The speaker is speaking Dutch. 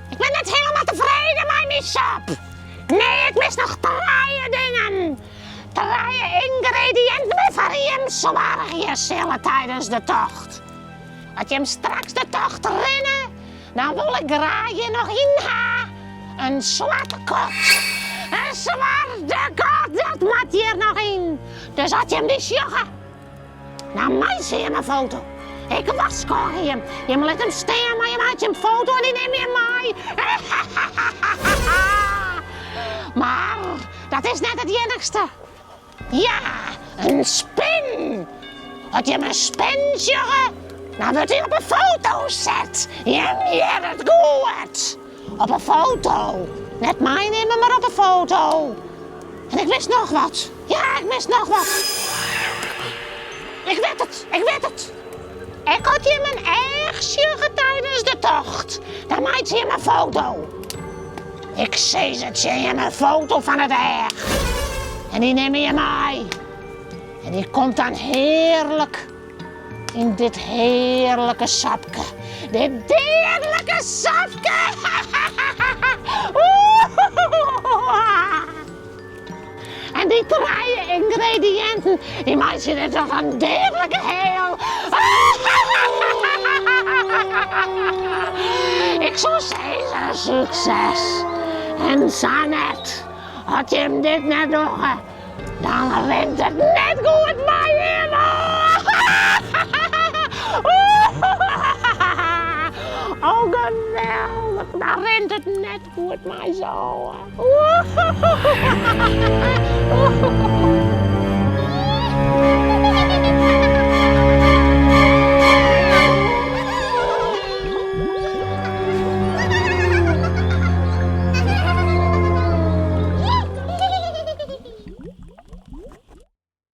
Ik ben net helemaal tevreden met mijn sap. Nee, ik mis nog 3 dingen. 3 ingrediënten voor hem zwaar tijdens de tocht. Als je hem straks de tocht rennen, dan wil ik graag je nog ingaan. Een zwarte kot. Een zwarte kot, dat moet je er nog in. Dus als je hem niet joggen, dan maak je hem een foto. Ik was hem. Je moet hem staan, maar je maakt je een foto en die neem je mee. Maar dat is net het enigste. Ja, een spin. Als je hem een spin joggen, dan wordt hij op een foto zet. Ja, dat goed. Op een foto. Net mij nemen, maar op een foto. En ik wist nog wat. Ja, ik wist nog wat. Ik weet het. Ik had je mijn erg juggen tijdens de tocht. Dan maakt je een foto. Ik zie het je een foto van het erg. En die neem je mee. En die komt dan heerlijk in dit heerlijke sapje. Dit heerlijke sapje. En die 3 ingrediënten, die maken het tot een degelijke heel. Ik zou zeggen, succes. En Sanet, had je hem dit net nog, dan rent het net goed met hem. Oh, geweldig, dan rent het net goed met zo.